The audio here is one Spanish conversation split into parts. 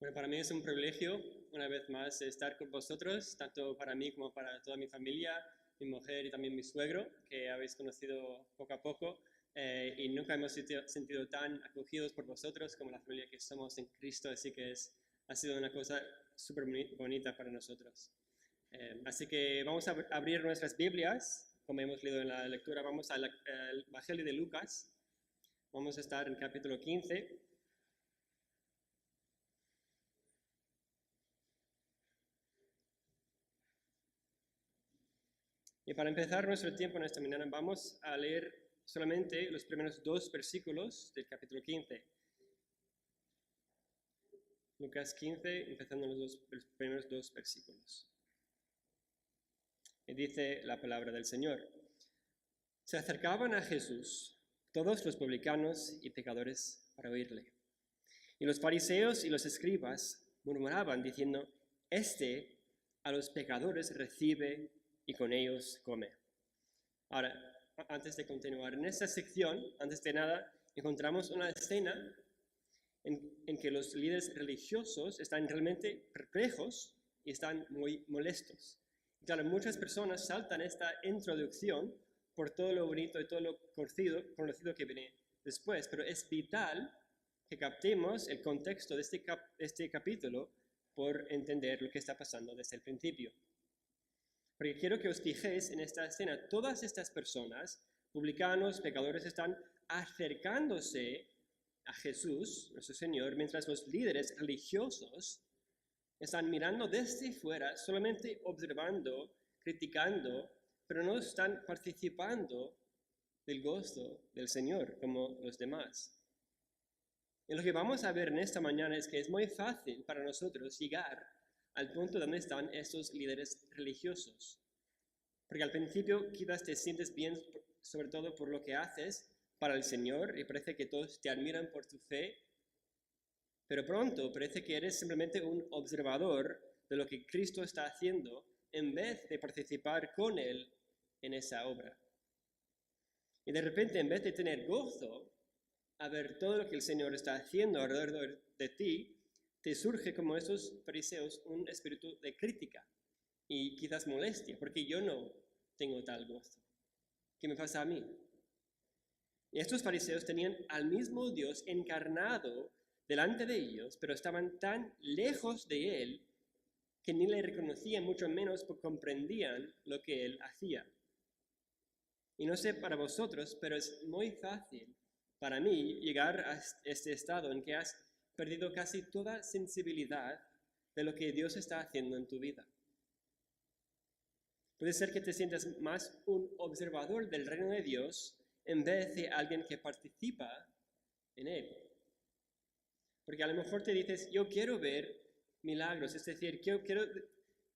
Bueno, para mí es un privilegio, una vez más, estar con vosotros, tanto para mí como para toda mi familia, mi mujer y también mi suegro, que habéis conocido poco a poco, y nunca hemos sentido tan acogidos por vosotros como la familia que somos en Cristo, así que ha sido una cosa súper bonita para nosotros. Así que vamos a abrir nuestras Biblias, como hemos leído en la lectura, vamos al Evangelio de Lucas, vamos a estar en capítulo 15. Y para empezar nuestro tiempo en esta mañana vamos a leer solamente los primeros dos versículos del capítulo 15. Lucas 15, empezando los primeros dos versículos. Y dice la palabra del Señor. Se acercaban a Jesús todos los publicanos y pecadores para oírle. Y los fariseos y los escribas murmuraban diciendo, este a los pecadores recibe y con ellos come. Ahora, antes de continuar, en esta sección, antes de nada, encontramos una escena en que los líderes religiosos están realmente perplejos y están muy molestos. Claro, muchas personas saltan esta introducción por todo lo bonito y todo lo conocido que viene después, pero es vital que captemos el contexto de este capítulo por entender lo que está pasando desde el principio. Porque quiero que os fijéis en esta escena, todas estas personas, publicanos, pecadores, están acercándose a Jesús, nuestro Señor, mientras los líderes religiosos están mirando desde fuera, solamente observando, criticando, pero no están participando del gozo del Señor como los demás. Y lo que vamos a ver en esta mañana es que es muy fácil para nosotros llegar al punto donde están estos líderes religiosos. Porque al principio quizás te sientes bien, sobre todo por lo que haces para el Señor, y parece que todos te admiran por tu fe, pero pronto parece que eres simplemente un observador de lo que Cristo está haciendo en vez de participar con Él en esa obra. Y de repente, en vez de tener gozo a ver todo lo que el Señor está haciendo alrededor de ti, te surge como esos fariseos un espíritu de crítica y quizás molestia, porque yo no tengo tal gozo. ¿Qué me pasa a mí? Y estos fariseos tenían al mismo Dios encarnado delante de ellos, pero estaban tan lejos de Él que ni le reconocían, mucho menos comprendían lo que Él hacía. Y no sé para vosotros, pero es muy fácil para mí llegar a este estado en que has perdido casi toda sensibilidad de lo que Dios está haciendo en tu vida. Puede ser que te sientas más un observador del reino de Dios en vez de alguien que participa en él. Porque a lo mejor te dices, yo quiero ver milagros, es decir, quiero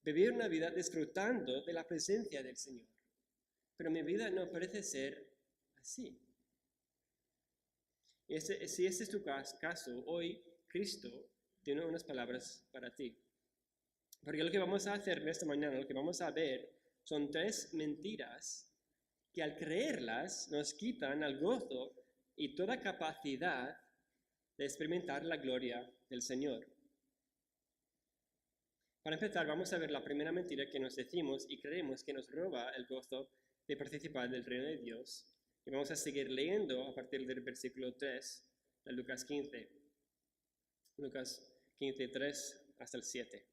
vivir una vida disfrutando de la presencia del Señor. Pero mi vida no parece ser así. Y si ese es tu caso, hoy Cristo tiene unas palabras para ti. Porque lo que vamos a hacer esta mañana, lo que vamos a ver, son 3 mentiras que al creerlas nos quitan el gozo y toda capacidad de experimentar la gloria del Señor. Para empezar, vamos a ver la primera mentira que nos decimos y creemos que nos roba el gozo de participar del reino de Dios. Y vamos a seguir leyendo a partir del versículo 3 de Lucas 15. Lucas 15, 3 hasta el 7.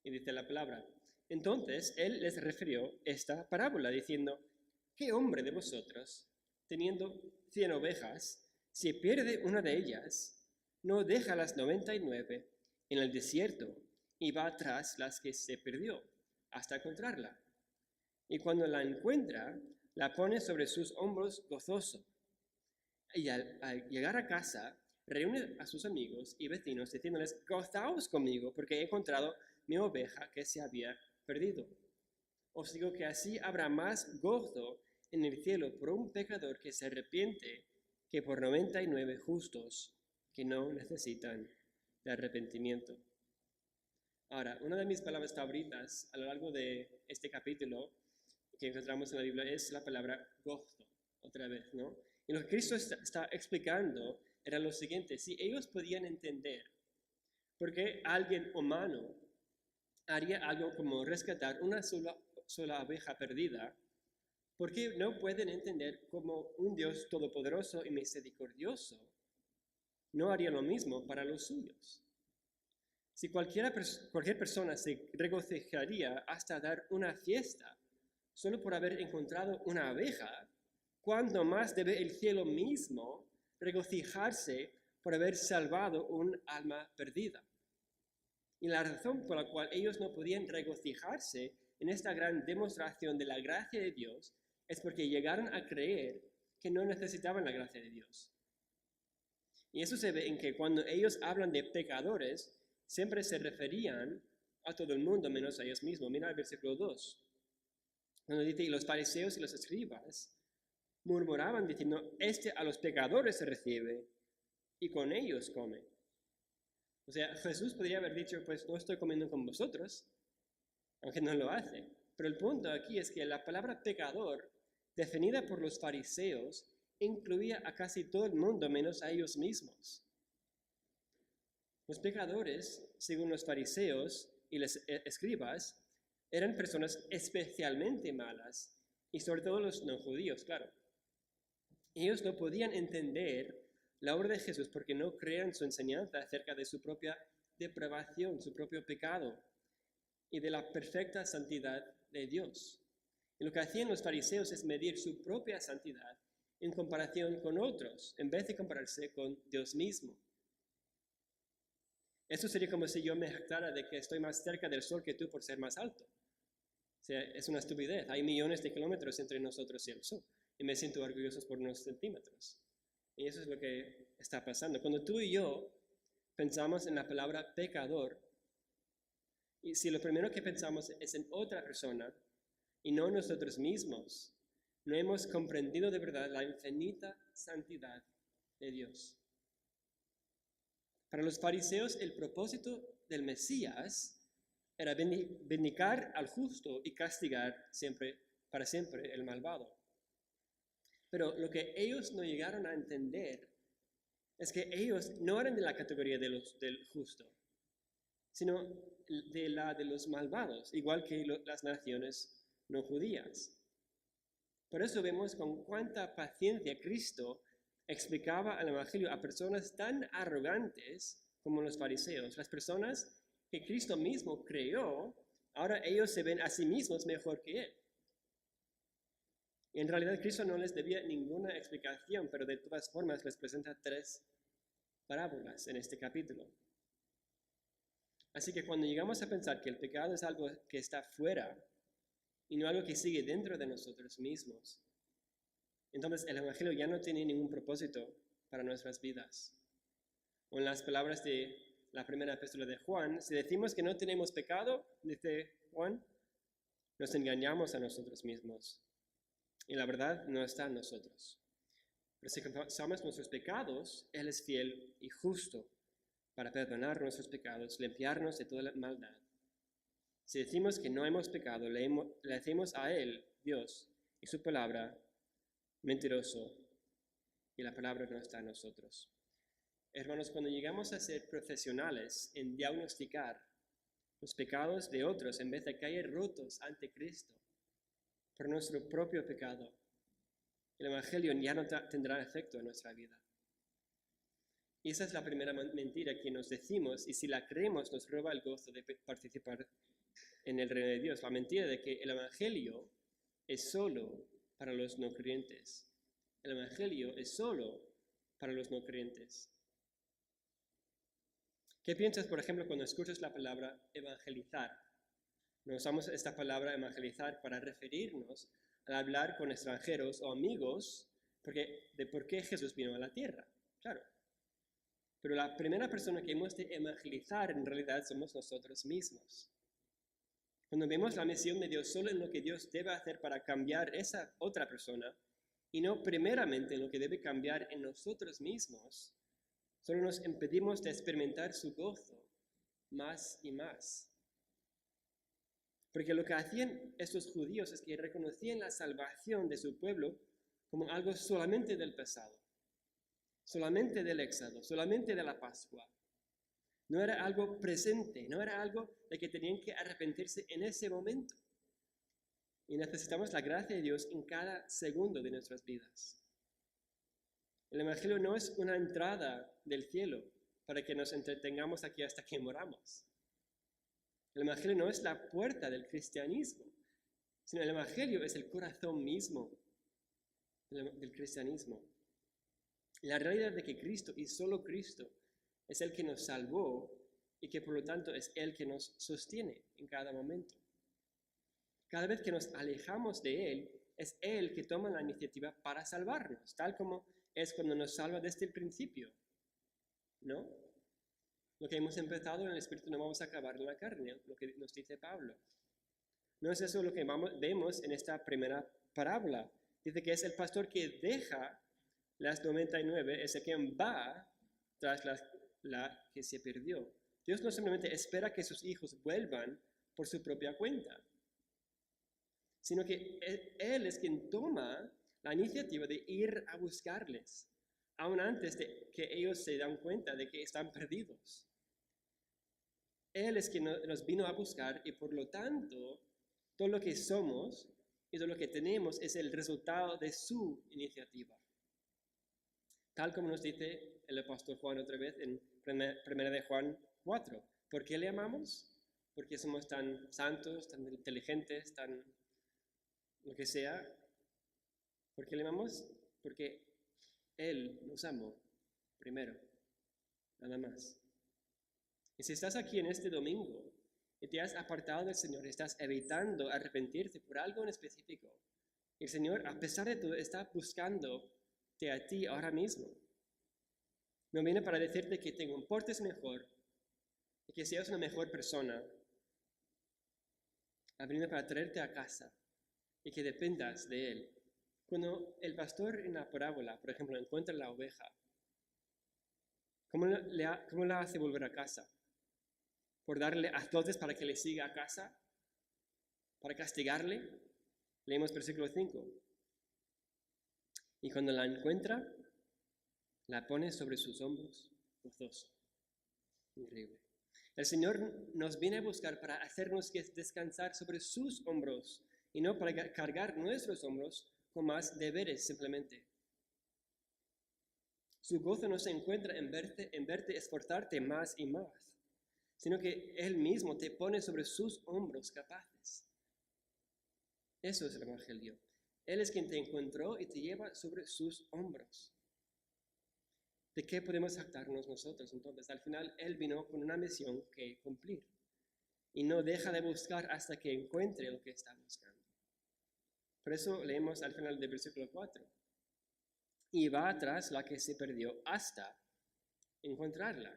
Y dice la palabra. Entonces él les refirió esta parábola diciendo, ¿qué hombre de vosotros, teniendo 100 ovejas, si pierde una de ellas, no deja las 99 en el desierto y va tras las que se perdió hasta encontrarla? Y cuando la encuentra, la pone sobre sus hombros gozoso. Y al llegar a casa, reúne a sus amigos y vecinos diciéndoles, gozaos conmigo porque he encontrado mi oveja que se había perdido. Os digo que así habrá más gozo en el cielo por un pecador que se arrepiente que por 99 justos que no necesitan de arrepentimiento. Ahora, una de mis palabras favoritas a lo largo de este capítulo que encontramos en la Biblia es la palabra gozo, otra vez, ¿no? Y lo que Cristo está explicando era lo siguiente, si ellos podían entender Porque alguien humano haría algo como rescatar una sola oveja perdida. ¿Por qué no pueden entender cómo un Dios todopoderoso y misericordioso no haría lo mismo para los suyos? Si cualquier persona se regocijaría hasta dar una fiesta solo por haber encontrado una abeja, ¿cuándo más debe el cielo mismo regocijarse por haber salvado un alma perdida? Y la razón por la cual ellos no podían regocijarse en esta gran demostración de la gracia de Dios es porque llegaron a creer que no necesitaban la gracia de Dios. Y eso se ve en que cuando ellos hablan de pecadores, siempre se referían a todo el mundo menos a ellos mismos. Mira el versículo 2. Cuando dice, y los fariseos y los escribas murmuraban diciendo, a los pecadores se recibe y con ellos come. O sea, Jesús podría haber dicho, pues no estoy comiendo con vosotros, aunque no lo hace. Pero el punto aquí es que la palabra pecador, definida por los fariseos, incluía a casi todo el mundo menos a ellos mismos. Los pecadores, según los fariseos y los escribas, eran personas especialmente malas, y sobre todo los no judíos, claro. Ellos no podían entender la obra de Jesús porque no creían su enseñanza acerca de su propia depravación, su propio pecado, y de la perfecta santidad de Dios. Y lo que hacían los fariseos es medir su propia santidad en comparación con otros, en vez de compararse con Dios mismo. Eso sería como si yo me jactara de que estoy más cerca del sol que tú por ser más alto. O sea, es una estupidez. Hay millones de kilómetros entre nosotros y el sol. Y me siento orgulloso por unos centímetros. Y eso es lo que está pasando. Cuando tú y yo pensamos en la palabra pecador, y si lo primero que pensamos es en otra persona y no en nosotros mismos, no hemos comprendido de verdad la infinita santidad de Dios. Para los fariseos, el propósito del Mesías era vindicar al justo y castigar para siempre el malvado. Pero lo que ellos no llegaron a entender es que ellos no eran de la categoría del justo, sino de la de los malvados, igual que las naciones no judías. Por eso vemos con cuánta paciencia Cristo explicaba el Evangelio a personas tan arrogantes como los fariseos. Las personas que Cristo mismo creó, ahora ellos se ven a sí mismos mejor que Él. Y en realidad Cristo no les debía ninguna explicación, pero de todas formas les presenta 3 parábolas en este capítulo. Así que cuando llegamos a pensar que el pecado es algo que está fuera y no algo que sigue dentro de nosotros mismos, entonces el Evangelio ya no tiene ningún propósito para nuestras vidas. O en las palabras de la primera epístola de Juan, si decimos que no tenemos pecado, dice Juan, nos engañamos a nosotros mismos. Y la verdad no está en nosotros. Pero si confesamos nuestros pecados, Él es fiel y justo para perdonar nuestros pecados, limpiarnos de toda la maldad. Si decimos que no hemos pecado, le decimos a Él, Dios, y su palabra, mentiroso, y la palabra no está en nosotros. Hermanos, cuando llegamos a ser profesionales en diagnosticar los pecados de otros en vez de caer rotos ante Cristo por nuestro propio pecado, el Evangelio ya no tendrá efecto en nuestra vida. Y esa es la primera mentira que nos decimos, y si la creemos nos roba el gozo de participar en el reino de Dios. La mentira de que el Evangelio es solo para los no creyentes. El Evangelio es solo para los no creyentes. ¿Qué piensas, por ejemplo, cuando escuchas la palabra evangelizar? No usamos esta palabra evangelizar para referirnos al hablar con extranjeros o amigos de por qué Jesús vino a la tierra. Claro. Pero la primera persona que hemos de evangelizar en realidad somos nosotros mismos. Cuando vemos la misión de Dios solo en lo que Dios debe hacer para cambiar esa otra persona y no primeramente en lo que debe cambiar en nosotros mismos, solo nos impedimos de experimentar su gozo más y más. Porque lo que hacían estos judíos es que reconocían la salvación de su pueblo como algo solamente del pasado, solamente del Éxodo, solamente de la Pascua. No era algo presente, no era algo de que tenían que arrepentirse en ese momento. Y necesitamos la gracia de Dios en cada segundo de nuestras vidas. El Evangelio no es una entrada del cielo para que nos entretengamos aquí hasta que moramos. El Evangelio no es la puerta del cristianismo, sino el Evangelio es el corazón mismo del cristianismo. La realidad de que Cristo y solo Cristo es el que nos salvó y que por lo tanto es el que nos sostiene en cada momento. Cada vez que nos alejamos de Él, es Él que toma la iniciativa para salvarnos, tal como es cuando nos salva desde el principio, ¿no? Lo que hemos empezado en el Espíritu no vamos a acabar en la carne, lo que nos dice Pablo. No es eso lo que vemos en esta primera parábola. Dice que es el pastor que deja las 99, es el que va tras la que se perdió. Dios no simplemente espera que sus hijos vuelvan por su propia cuenta, sino que Él es quien toma la iniciativa de ir a buscarles, aún antes de que ellos se dan cuenta de que están perdidos. Él es quien nos vino a buscar y por lo tanto, todo lo que somos y todo lo que tenemos es el resultado de su iniciativa. Tal como nos dice el apóstol Juan otra vez en 1 de Juan 4. ¿Por qué le amamos? Porque somos tan santos, tan inteligentes, tan lo que sea. ¿Por qué le amamos? Porque Él nos amó primero, nada más. Y si estás aquí en este domingo y te has apartado del Señor, estás evitando arrepentirte por algo en específico, el Señor, a pesar de todo, está buscándote a ti ahora mismo. No viene para decirte que te comportes mejor y que seas una mejor persona. Ha venido para traerte a casa y que dependas de Él. Cuando el pastor en la parábola, por ejemplo, encuentra la oveja, ¿cómo la hace volver a casa? ¿Por darle azotes para que le siga a casa? ¿Para castigarle? Leemos versículo 5. Y cuando la encuentra, la pone sobre sus hombros gozoso. Increíble. El Señor nos viene a buscar para hacernos descansar sobre sus hombros y no para cargar nuestros hombros con más deberes simplemente. Su gozo no se encuentra en verte esforzarte más y más, sino que Él mismo te pone sobre sus hombros capaces. Eso es el Evangelio. Él es quien te encontró y te lleva sobre sus hombros. ¿De qué podemos jactarnos nosotros? Entonces, al final, Él vino con una misión que cumplir y no deja de buscar hasta que encuentre lo que está buscando. Por eso leemos al final del versículo 4. Y va atrás la que se perdió hasta encontrarla.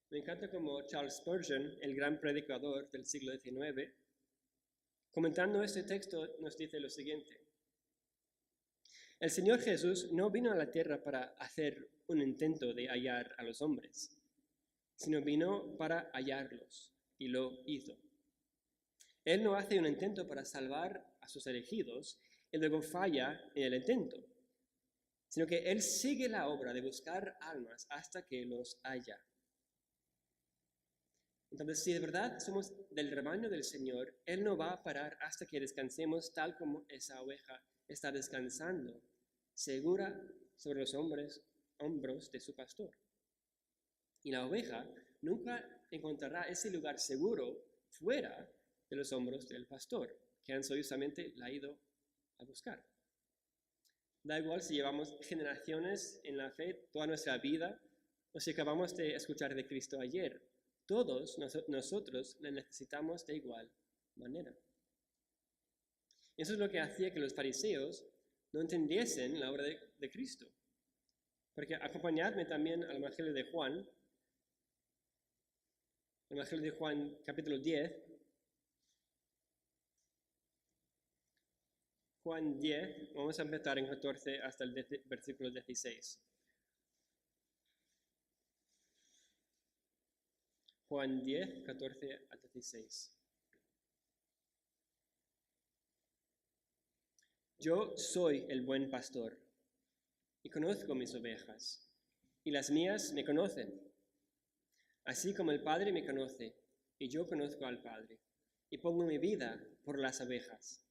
Me encanta como Charles Spurgeon, el gran predicador del siglo XIX, comentando este texto nos dice lo siguiente. El Señor Jesús no vino a la tierra para hacer un intento de hallar a los hombres, sino vino para hallarlos, y lo hizo. Él no hace un intento para salvar a sus elegidos y luego falla en el intento, sino que Él sigue la obra de buscar almas hasta que los haya. Entonces, si de verdad somos del rebaño del Señor, Él no va a parar hasta que descansemos tal como esa oveja está descansando, segura sobre los hombros de su pastor. Y la oveja nunca encontrará ese lugar seguro fuera de los hombros del pastor, que ansiosamente la ha ido a buscar. Da igual si llevamos generaciones en la fe, toda nuestra vida, o si acabamos de escuchar de Cristo ayer. Todos nosotros le necesitamos de igual manera. Eso es lo que hacía que los fariseos no entendiesen la obra de Cristo. Porque acompañadme también al Evangelio de Juan. El Evangelio de Juan, capítulo 10. Juan 10, vamos a empezar en 14 hasta el versículo 16. Juan 10, 14 a 16. Yo soy el buen pastor y conozco mis ovejas, y las mías me conocen. Así como el Padre me conoce, y yo conozco al Padre, y pongo mi vida por las ovejas.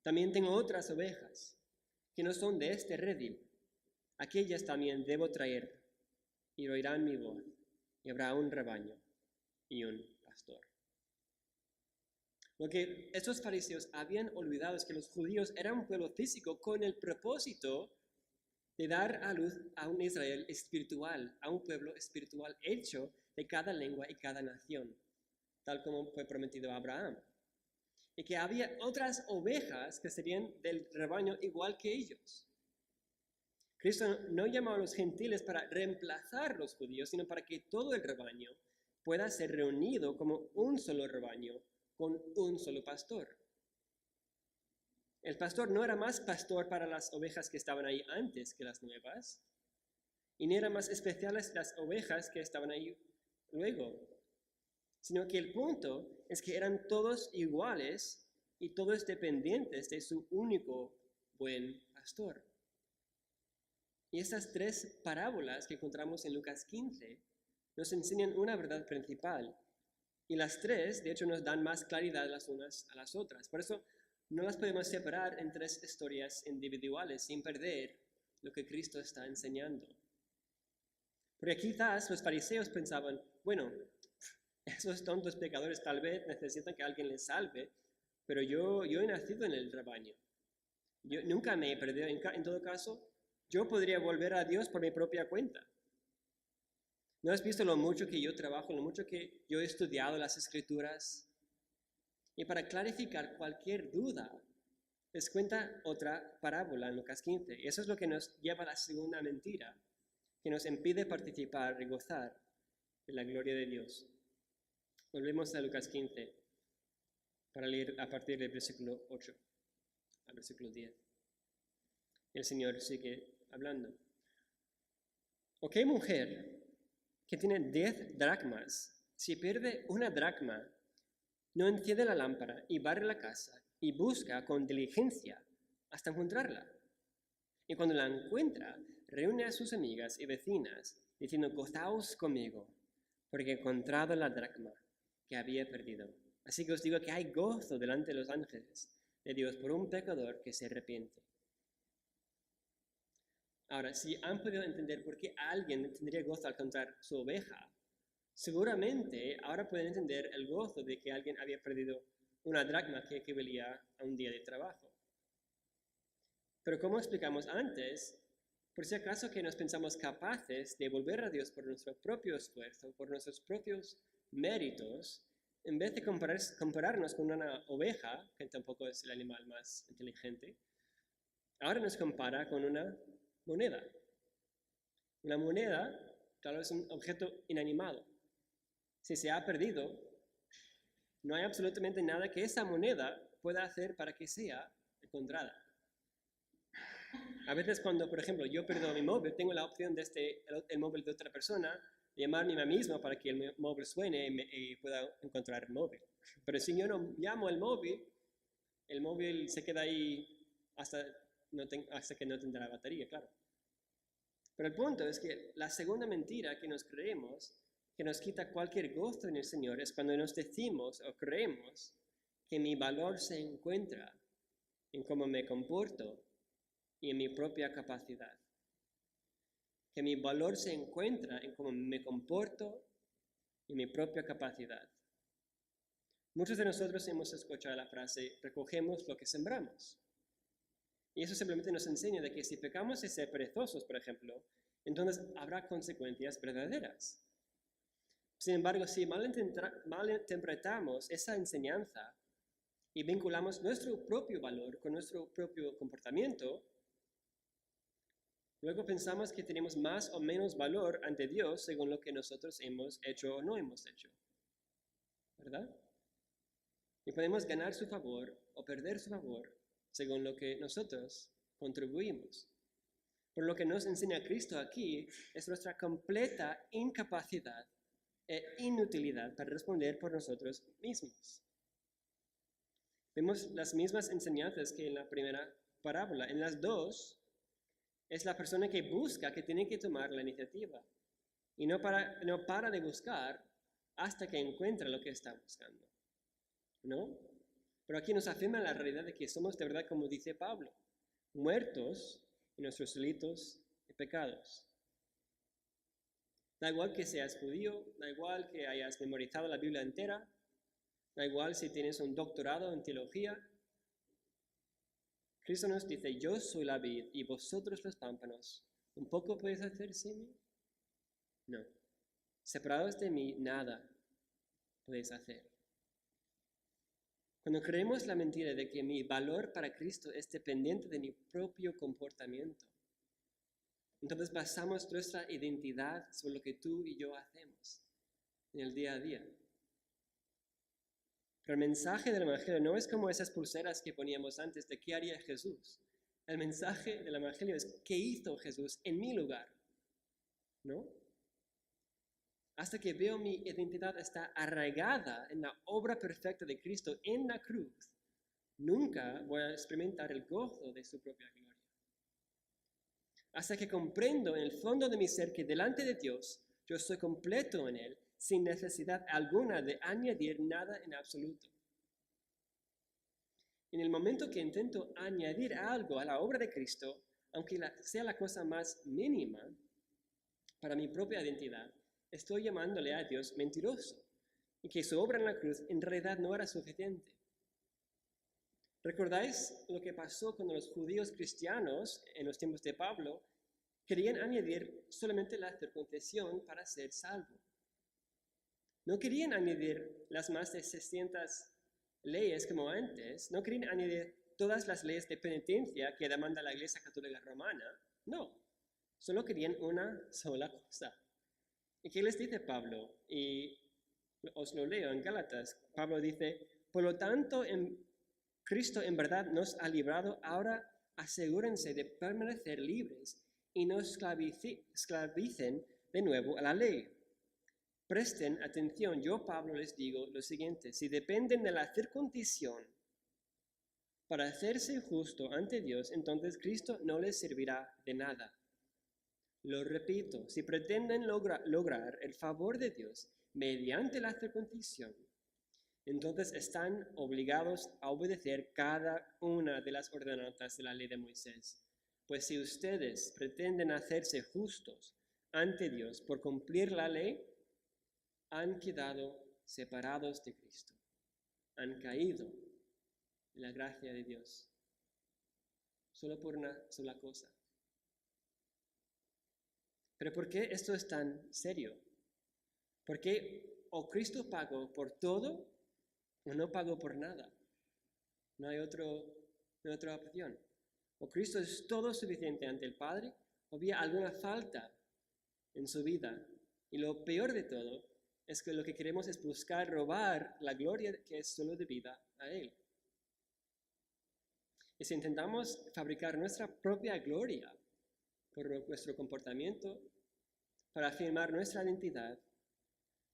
También tengo otras ovejas, que no son de este redil. Aquellas también debo traer, y oirán mi voz, y habrá un rebaño y un pastor. Lo que estos fariseos habían olvidado es que los judíos eran un pueblo físico con el propósito de dar a luz a un Israel espiritual, a un pueblo espiritual hecho de cada lengua y cada nación, tal como fue prometido a Abraham. Y que había otras ovejas que serían del rebaño igual que ellos. Cristo no llamó a los gentiles para reemplazar a los judíos, sino para que todo el rebaño pueda ser reunido como un solo rebaño con un solo pastor. El pastor no era más pastor para las ovejas que estaban ahí antes que las nuevas, y ni eran más especiales las ovejas que estaban ahí luego, sino que el punto es que eran todos iguales y todos dependientes de su único buen pastor. Y estas tres parábolas que encontramos en Lucas 15 nos enseñan una verdad principal. Y las tres, de hecho, nos dan más claridad las unas a las otras. Por eso no las podemos separar en tres historias individuales sin perder lo que Cristo está enseñando. Porque quizás los fariseos pensaban, bueno, esos tontos pecadores tal vez necesitan que alguien les salve, pero yo he nacido en el rebaño. Yo nunca me he perdido. En todo caso, yo podría volver a Dios por mi propia cuenta. ¿No has visto lo mucho que yo trabajo, lo mucho que yo he estudiado las Escrituras? Y para clarificar cualquier duda, les cuenta otra parábola en Lucas 15. Y eso es lo que nos lleva a la segunda mentira, que nos impide participar y gozar de la gloria de Dios. Volvemos a Lucas 15 para leer a partir del versículo 8 al versículo 10. El Señor sigue hablando. ¿O qué mujer que tiene 10 dracmas, si pierde una dracma, no enciende la lámpara y barre la casa y busca con diligencia hasta encontrarla? Y cuando la encuentra, reúne a sus amigas y vecinas, diciendo, gozaos conmigo, porque he encontrado la dracma que había perdido. Así que os digo que hay gozo delante de los ángeles de Dios por un pecador que se arrepiente. Ahora, si han podido entender por qué alguien tendría gozo al encontrar su oveja, seguramente ahora pueden entender el gozo de que alguien había perdido una dracma que equivalía a un día de trabajo. Pero como explicamos antes, por si acaso que nos pensamos capaces de volver a Dios por nuestro propio esfuerzo, por nuestros propios méritos, en vez de compararnos con una oveja, que tampoco es el animal más inteligente, ahora nos compara con una moneda. Una moneda, claro, es un objeto inanimado. Si se ha perdido, no hay absolutamente nada que esa moneda pueda hacer para que sea encontrada. A veces cuando, por ejemplo, yo pierdo mi móvil, tengo la opción de el móvil de otra persona, llamarme a mí mismo para que el móvil suene y pueda encontrar el móvil. Pero si yo no llamo el móvil se queda ahí hasta que no tendrá batería, claro. Pero el punto es que la segunda mentira que nos creemos, que nos quita cualquier gozo en el Señor, es cuando nos decimos o creemos que mi valor se encuentra en cómo me comporto y en mi propia capacidad. Que mi valor se encuentra en cómo me comporto y en mi propia capacidad. Muchos de nosotros hemos escuchado la frase, recogemos lo que sembramos. Y eso simplemente nos enseña de que si pecamos y ser perezosos, por ejemplo, entonces habrá consecuencias verdaderas. Sin embargo, si malinterpretamos esa enseñanza y vinculamos nuestro propio valor con nuestro propio comportamiento, luego pensamos que tenemos más o menos valor ante Dios según lo que nosotros hemos hecho o no hemos hecho. ¿Verdad? Y podemos ganar su favor o perder su favor según lo que nosotros contribuimos. Por lo que nos enseña Cristo aquí es nuestra completa incapacidad e inutilidad para responder por nosotros mismos. Vemos las mismas enseñanzas que en la primera parábola. En las dos, es la persona que busca que tiene que tomar la iniciativa. y no para de buscar hasta que encuentra lo que está buscando. ¿No? Pero aquí nos afirma la realidad de que somos de verdad, como dice Pablo, muertos en nuestros delitos y pecados. Da igual que seas judío, da igual que hayas memorizado la Biblia entera, da igual si tienes un doctorado en teología. Cristo nos dice, yo soy la vid y vosotros los pámpanos. ¿Un poco podéis hacer sin mí? No. Separados de mí, nada podéis hacer. Cuando creemos la mentira de que mi valor para Cristo es dependiente de mi propio comportamiento, entonces basamos nuestra identidad sobre lo que tú y yo hacemos en el día a día. Pero el mensaje del Evangelio no es como esas pulseras que poníamos antes de qué haría Jesús. El mensaje del Evangelio es qué hizo Jesús en mi lugar, ¿no? Hasta que veo mi identidad está arraigada en la obra perfecta de Cristo en la cruz, nunca voy a experimentar el gozo de su propia gloria. Hasta que comprendo en el fondo de mi ser que delante de Dios yo soy completo en Él, sin necesidad alguna de añadir nada en absoluto. En el momento que intento añadir algo a la obra de Cristo, aunque sea la cosa más mínima para mi propia identidad, estoy llamándole a Dios mentiroso y que su obra en la cruz en realidad no era suficiente. ¿Recordáis lo que pasó cuando los judíos cristianos en los tiempos de Pablo querían añadir solamente la circuncisión para ser salvo? No querían añadir las más de 600 leyes como antes, no querían añadir todas las leyes de penitencia que demanda la Iglesia Católica Romana, no, solo querían una sola cosa. ¿Y qué les dice Pablo? Y os lo leo en Gálatas. Pablo dice, por lo tanto, Cristo en verdad nos ha librado, ahora asegúrense de permanecer libres y no esclavicen de nuevo a la ley. Presten atención, yo Pablo les digo lo siguiente, si dependen de la circuncisión para hacerse justo ante Dios, entonces Cristo no les servirá de nada. Lo repito, si pretenden lograr el favor de Dios mediante la circuncisión, entonces están obligados a obedecer cada una de las ordenanzas de la ley de Moisés. Pues si ustedes pretenden hacerse justos ante Dios por cumplir la ley, han quedado separados de Cristo, han caído en la gracia de Dios, solo por una sola cosa. Pero ¿por qué esto es tan serio? Porque o Cristo pagó por todo o no pagó por nada. No hay otra opción. O Cristo es todo suficiente ante el Padre, o había alguna falta en su vida. Y lo peor de todo es que lo que queremos es buscar robar la gloria que es solo debida a Él. Y si intentamos fabricar nuestra propia gloria por nuestro comportamiento, para afirmar nuestra identidad,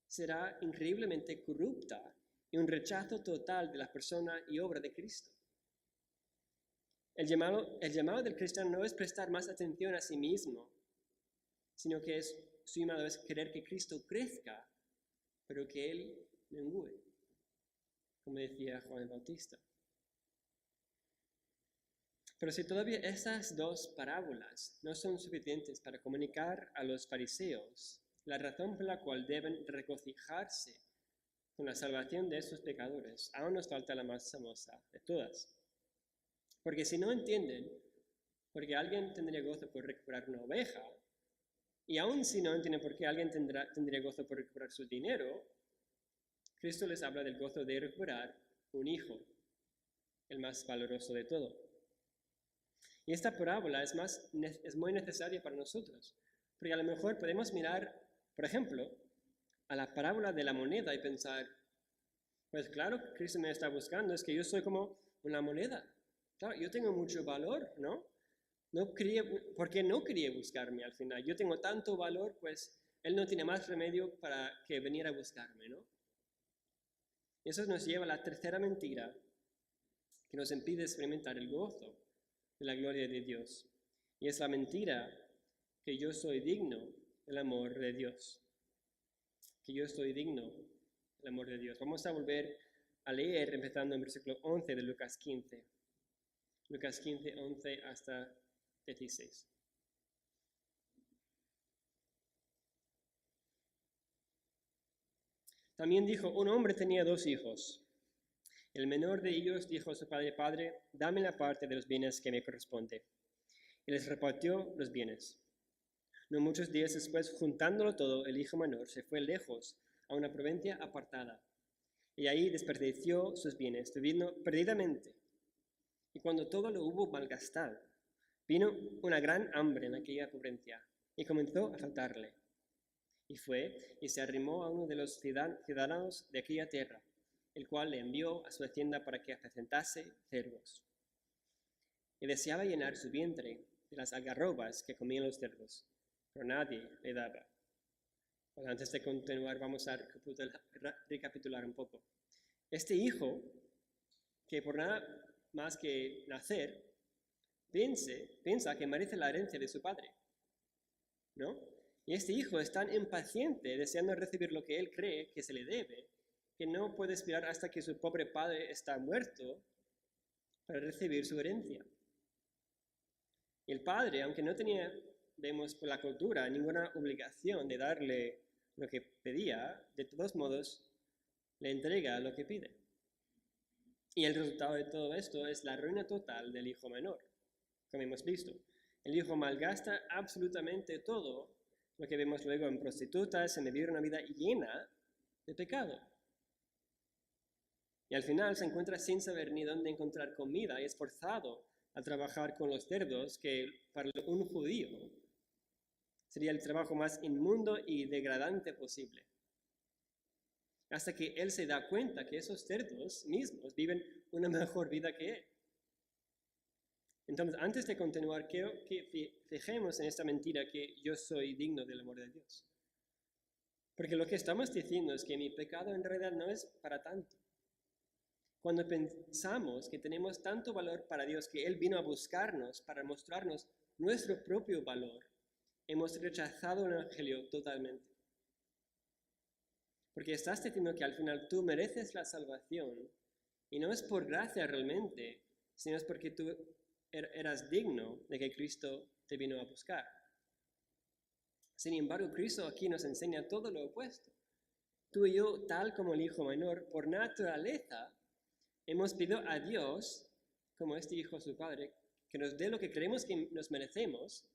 será increíblemente corrupta y un rechazo total de la persona y obra de Cristo. El llamado del cristiano no es prestar más atención a sí mismo, sino que su llamado es querer que Cristo crezca, pero que Él mengüe, como decía Juan el Bautista. Pero si todavía esas dos parábolas no son suficientes para comunicar a los fariseos la razón por la cual deben regocijarse con la salvación de sus pecadores, aún nos falta la más famosa de todas. Porque si no entienden, porque alguien tendría gozo por recuperar una oveja, y aún si no entienden por qué alguien tendría gozo por recuperar su dinero, Cristo les habla del gozo de recuperar un hijo, el más valoroso de todo. Y esta parábola es muy necesaria para nosotros, porque a lo mejor podemos mirar, por ejemplo, a la parábola de la moneda y pensar, pues claro, Cristo me está buscando, es que yo soy como una moneda. Claro, yo tengo mucho valor, ¿no? Porque no quería buscarme al final. Yo tengo tanto valor, pues Él no tiene más remedio para que venir a buscarme, ¿no? Y eso nos lleva a la tercera mentira que nos impide experimentar el gozo de la gloria de Dios. Y es la mentira que yo soy digno del amor de Dios, que yo estoy digno del amor de Dios. Vamos a volver a leer empezando en versículo 11 de Lucas 15. Lucas 15, 11 hasta 16. También dijo, un hombre tenía 2 hijos. El menor de ellos dijo a su padre, Padre, dame la parte de los bienes que me corresponde. Y les repartió los bienes. No muchos días después, juntándolo todo, el hijo menor se fue lejos a una provincia apartada. Y ahí desperdició sus bienes, viviendo perdidamente. Y cuando todo lo hubo malgastado, vino una gran hambre en aquella provincia, y comenzó a faltarle. Y fue y se arrimó a uno de los ciudadanos de aquella tierra, el cual le envió a su hacienda para que apacentase cerdos. Y deseaba llenar su vientre de las algarrobas que comían los cerdos, pero nadie le daba. Bueno, antes de continuar, vamos a recapitular un poco. Este hijo, que por nada más que nacer, piensa que merece la herencia de su padre, ¿no? Y este hijo es tan impaciente, deseando recibir lo que él cree que se le debe, que no puede esperar hasta que su pobre padre está muerto para recibir su herencia. Y el padre, aunque no tenía, vemos por la cultura, ninguna obligación de darle lo que pedía, de todos modos le entrega lo que pide. Y el resultado de todo esto es la ruina total del hijo menor, como hemos visto. El hijo malgasta absolutamente todo lo que vemos luego en prostitutas, en vivir una vida llena de pecado. Y al final se encuentra sin saber ni dónde encontrar comida y es forzado a trabajar con los cerdos, que para un judío sería el trabajo más inmundo y degradante posible. Hasta que él se da cuenta que esos cerdos mismos viven una mejor vida que él. Entonces, antes de continuar, quiero que fijemos en esta mentira que yo soy digno del amor de Dios. Porque lo que estamos diciendo es que mi pecado en realidad no es para tanto. Cuando pensamos que tenemos tanto valor para Dios, que Él vino a buscarnos para mostrarnos nuestro propio valor, hemos rechazado el Evangelio totalmente. Porque estás diciendo que al final tú mereces la salvación, y no es por gracia realmente, sino es porque tú eras digno de que Cristo te vino a buscar. Sin embargo, Cristo aquí nos enseña todo lo opuesto. Tú y yo, tal como el hijo menor, por naturaleza, hemos pedido a Dios, como este hijo a su padre, que nos dé lo que creemos que nos merecemos.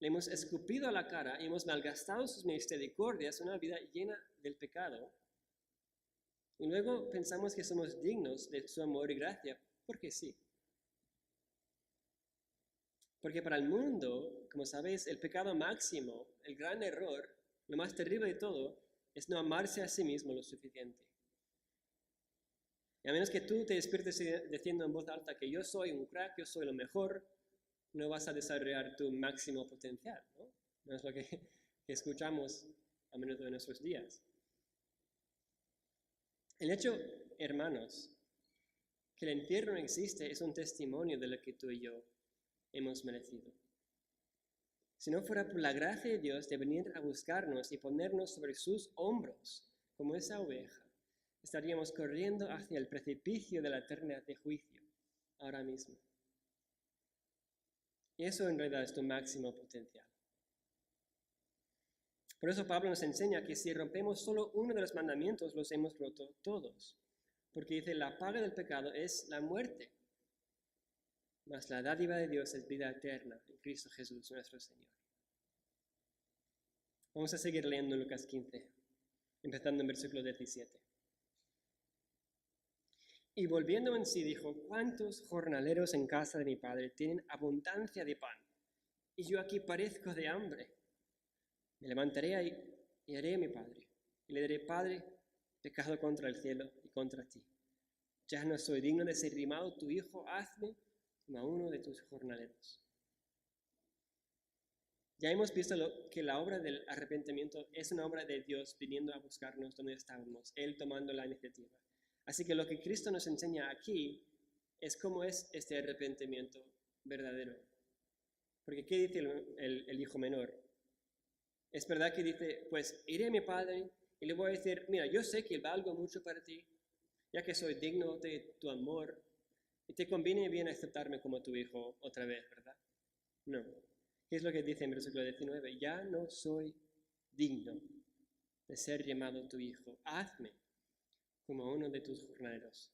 Le hemos escupido a la cara y hemos malgastado sus misericordias, una vida llena del pecado. Y luego pensamos que somos dignos de su amor y gracia, porque sí. Porque para el mundo, como sabéis, el pecado máximo, el gran error, lo más terrible de todo, es no amarse a sí mismo lo suficiente. Y a menos que tú te despiertes diciendo en voz alta que yo soy un crack, yo soy lo mejor, no vas a desarrollar tu máximo potencial, ¿no? No es lo que escuchamos a menudo en nuestros días. El hecho, hermanos, que el infierno existe es un testimonio de lo que tú y yo hemos merecido. Si no fuera por la gracia de Dios de venir a buscarnos y ponernos sobre sus hombros, como esa oveja, estaríamos corriendo hacia el precipicio de la eternidad de juicio, ahora mismo. Y eso en realidad es tu máximo potencial. Por eso Pablo nos enseña que si rompemos solo uno de los mandamientos, los hemos roto todos. Porque dice, la paga del pecado es la muerte, mas la dádiva de Dios es vida eterna en Cristo Jesús nuestro Señor. Vamos a seguir leyendo Lucas 15, empezando en versículo 17. Y volviendo en sí dijo, ¿cuántos jornaleros en casa de mi padre tienen abundancia de pan? Y yo aquí padezco de hambre. Me levantaré y haré a mi padre. Y le diré, Padre, pecado contra el cielo y contra ti. Ya no soy digno de ser llamado tu hijo, hazme como a uno de tus jornaleros. Ya hemos visto que la obra del arrepentimiento es una obra de Dios viniendo a buscarnos donde estábamos, Él tomando la iniciativa. Así que lo que Cristo nos enseña aquí es cómo es este arrepentimiento verdadero. Porque ¿qué dice el hijo menor? Es verdad que dice, pues iré a mi padre y le voy a decir, mira, yo sé que valgo mucho para ti, ya que soy digno de tu amor, y te conviene bien aceptarme como tu hijo otra vez, ¿verdad? No. ¿Qué es lo que dice en versículo 19? Ya no soy digno de ser llamado tu hijo. Hazme como uno de tus jornaleros.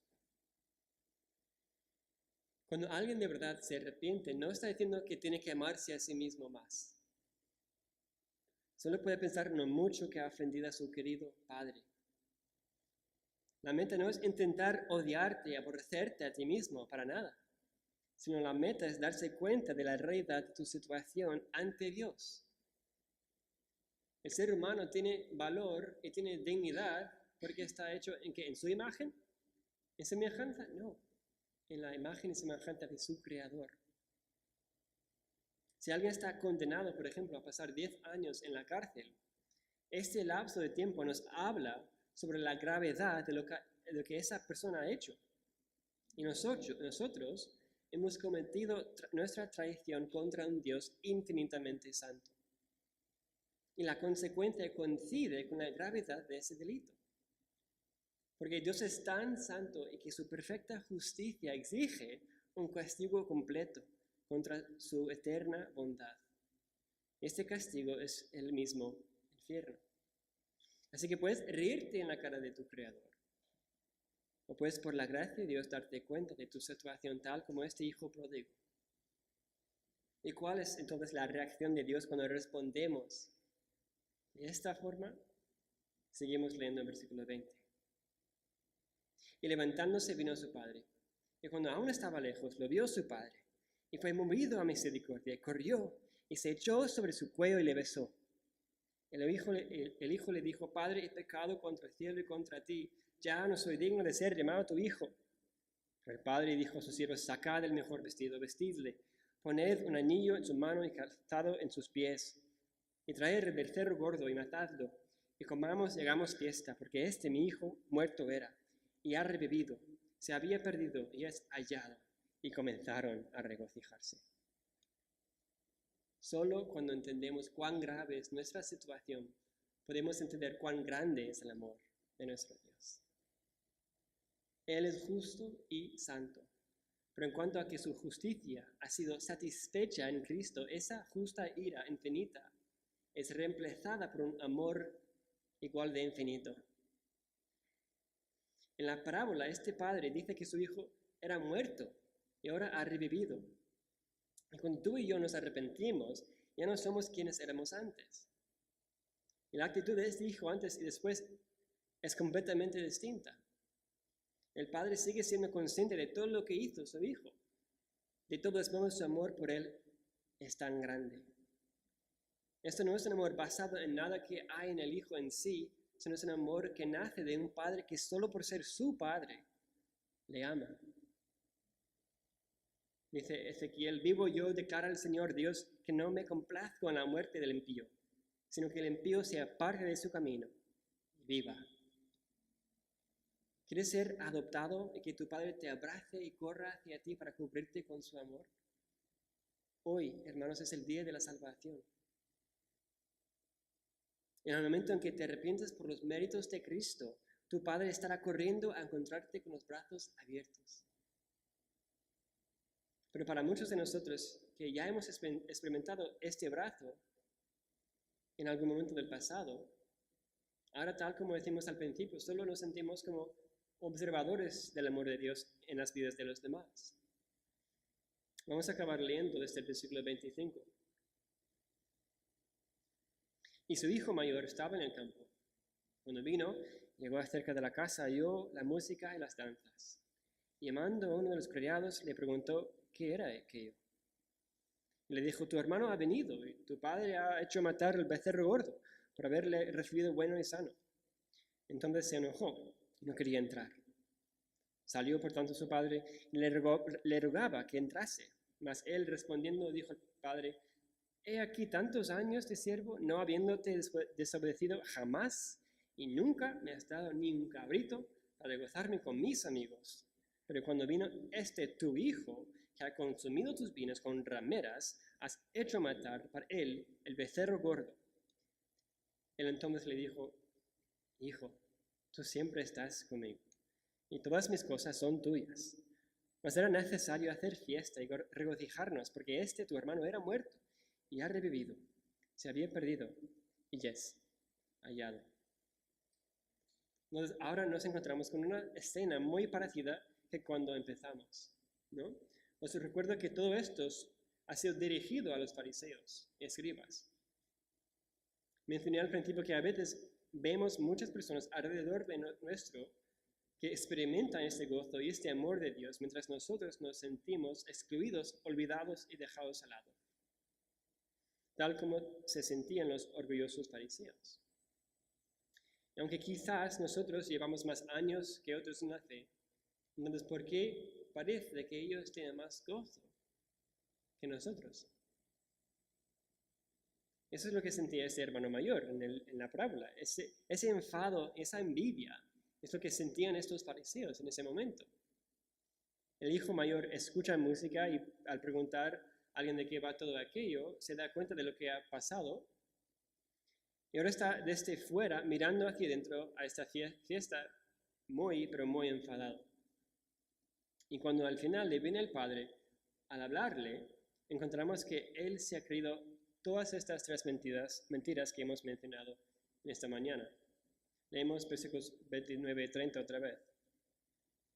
Cuando alguien de verdad se arrepiente, no está diciendo que tiene que amarse a sí mismo más. Solo puede pensar en lo mucho que ha ofendido a su querido padre. La meta no es intentar odiarte y aborrecerte a ti mismo, para nada, sino la meta es darse cuenta de la realidad de tu situación ante Dios. El ser humano tiene valor y tiene dignidad porque está hecho en su imagen, en semejanza, no, en la imagen y semejanza de su Creador. Si alguien está condenado, por ejemplo, a pasar 10 años en la cárcel, este lapso de tiempo nos habla sobre la gravedad de lo que esa persona ha hecho. Y nosotros hemos cometido nuestra traición contra un Dios infinitamente santo. Y la consecuencia coincide con la gravedad de ese delito. Porque Dios es tan santo y que su perfecta justicia exige un castigo completo contra su eterna bondad. Este castigo es el mismo infierno. Así que puedes reírte en la cara de tu Creador. O puedes, por la gracia de Dios, darte cuenta de tu situación tal como este hijo pródigo. ¿Y cuál es entonces la reacción de Dios cuando respondemos de esta forma? Seguimos leyendo el versículo 20. Y levantándose vino a su padre. Y cuando aún estaba lejos, lo vio su padre. Y fue movido a misericordia. Corrió y se echó sobre su cuello y le besó. El hijo le dijo, Padre, he pecado contra el cielo y contra ti. Ya no soy digno de ser llamado tu hijo. Pero el padre dijo a sus siervos, sacad el mejor vestido, vestidle, poned un anillo en su mano y calzado en sus pies, y traed el becerro gordo y matadlo, y comamos y hagamos fiesta, porque este mi hijo muerto era, y ha revivido, se había perdido y es hallado. Y comenzaron a regocijarse. Solo cuando entendemos cuán grave es nuestra situación, podemos entender cuán grande es el amor de nuestro Dios. Él es justo y santo, pero en cuanto a que su justicia ha sido satisfecha en Cristo, esa justa ira infinita es reemplazada por un amor igual de infinito. En la parábola, este padre dice que su hijo era muerto y ahora ha revivido. Y cuando tú y yo nos arrepentimos, ya no somos quienes éramos antes. Y la actitud de este hijo antes y después es completamente distinta. El padre sigue siendo consciente de todo lo que hizo su hijo. De todos modos, su amor por él es tan grande. Esto no es un amor basado en nada que hay en el hijo en sí, sino es un amor que nace de un padre que solo por ser su padre le ama. Dice Ezequiel, vivo yo, declara el Señor Dios, que no me complazco en la muerte del impío, sino que el impío se aparte de su camino y viva. ¿Quieres ser adoptado y que tu padre te abrace y corra hacia ti para cubrirte con su amor? Hoy, hermanos, es el día de la salvación. En el momento en que te arrepientes por los méritos de Cristo, tu padre estará corriendo a encontrarte con los brazos abiertos. Pero para muchos de nosotros que ya hemos experimentado este abrazo en algún momento del pasado, ahora tal como decimos al principio, solo nos sentimos como observadores del amor de Dios en las vidas de los demás. Vamos a acabar leyendo desde el versículo 25. Y su hijo mayor estaba en el campo. Cuando vino, llegó cerca de la casa, oyó la música y las danzas. Y llamando a uno de los criados, le preguntó qué era aquello. Y le dijo, tu hermano ha venido y tu padre ha hecho matar el becerro gordo por haberle recibido bueno y sano. Entonces se enojó y no quería entrar. Salió por tanto su padre y le rogaba que entrase. Mas él respondiendo dijo al padre, he aquí tantos años de siervo, no habiéndote desobedecido jamás, y nunca me has dado ni un cabrito para gozarme con mis amigos. Pero cuando vino tu hijo, que ha consumido tus vinos con rameras, has hecho matar para él el becerro gordo. Él entonces le dijo, hijo, tú siempre estás conmigo, y todas mis cosas son tuyas. Mas era necesario hacer fiesta y regocijarnos, porque tu hermano era muerto y ha revivido. Se había perdido y ya es hallado. Entonces, ahora nos encontramos con una escena muy parecida que cuando empezamos, ¿no? Os recuerdo que todo esto ha sido dirigido a los fariseos y escribas. Mencioné al principio que a veces vemos muchas personas alrededor de nuestro que experimentan este gozo y este amor de Dios, mientras nosotros nos sentimos excluidos, olvidados y dejados al lado, tal como se sentían los orgullosos fariseos. Y aunque quizás nosotros llevamos más años que otros en la fe, entonces, ¿por qué parece que ellos tienen más gozo que nosotros? Eso es lo que sentía ese hermano mayor en la parábola, ese enfado, esa envidia. Es lo que sentían estos fariseos en ese momento. El hijo mayor escucha música y al preguntar a alguien de qué va todo aquello, se da cuenta de lo que ha pasado. Y ahora está desde fuera mirando hacia dentro a esta fiesta muy, pero muy enfadado. Y cuando al final le viene el padre, al hablarle, encontramos que él se ha creído todas estas tres mentiras que hemos mencionado en esta mañana. Leemos versículos 29 y 30 otra vez.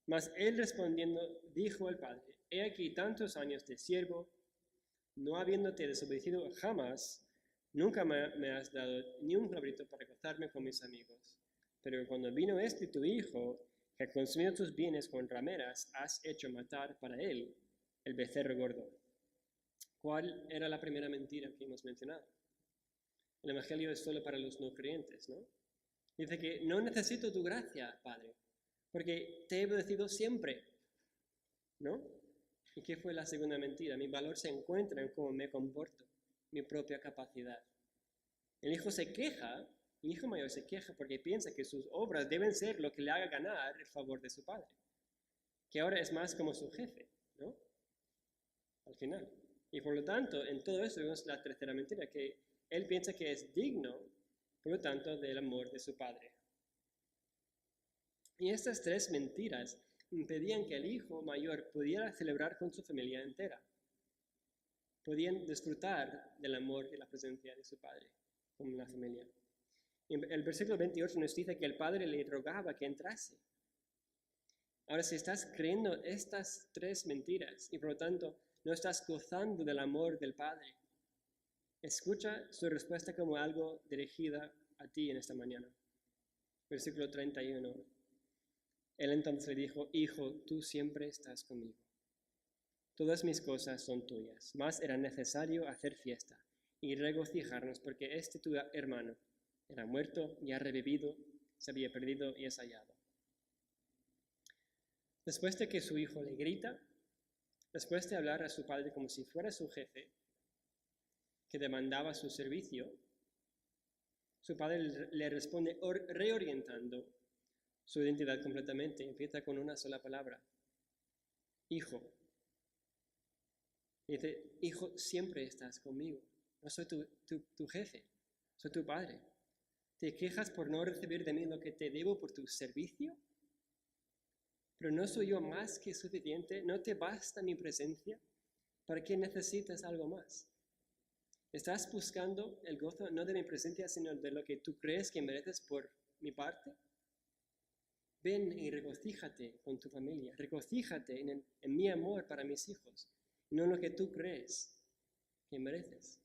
Mas él respondiendo dijo al padre, he aquí tantos años de siervo, no habiéndote desobedecido jamás, nunca me has dado ni un cabrito para gozarme con mis amigos. Pero cuando vino tu hijo, que ha consumido tus bienes con rameras, has hecho matar para él el becerro gordo. ¿Cuál era la primera mentira que hemos mencionado? El evangelio es solo para los no creyentes, ¿no? Dice que no necesito tu gracia, Padre, porque te he obedecido siempre, ¿no? ¿Y qué fue la segunda mentira? Mi valor se encuentra en cómo me comporto, mi propia capacidad. El hijo mayor se queja porque piensa que sus obras deben ser lo que le haga ganar el favor de su padre, que ahora es más como su jefe, ¿no? Al final. Y por lo tanto, en todo eso vemos la tercera mentira, que él piensa que es digno, por lo tanto, del amor de su padre. Y estas tres mentiras impedían que el hijo mayor pudiera celebrar con su familia entera. Podían disfrutar del amor y la presencia de su padre con la familia. Y el versículo 28 nos dice que el padre le rogaba que entrase. Ahora, si estás creyendo estas tres mentiras y por lo tanto no estás gozando del amor del Padre, escucha su respuesta como algo dirigida a ti en esta mañana. Versículo 31. Él entonces le dijo, hijo, tú siempre estás conmigo. Todas mis cosas son tuyas, mas era necesario hacer fiesta y regocijarnos porque tu hermano era muerto y ha revivido, se había perdido y es hallado. Después de que su hijo le grita, después de hablar a su padre como si fuera su jefe, que demandaba su servicio, su padre le responde reorientando su identidad completamente. Empieza con una sola palabra, hijo. Y dice, hijo, siempre estás conmigo. No soy tu jefe, soy tu padre. ¿Te quejas por no recibir de mí lo que te debo por tu servicio? ¿Pero no soy yo más que suficiente? ¿No te basta mi presencia? ¿Para qué necesitas algo más? ¿Estás buscando el gozo no de mi presencia, sino de lo que tú crees que mereces por mi parte? Ven y regocíjate con tu familia. Regocíjate en mi amor para mis hijos, no en lo que tú crees que mereces.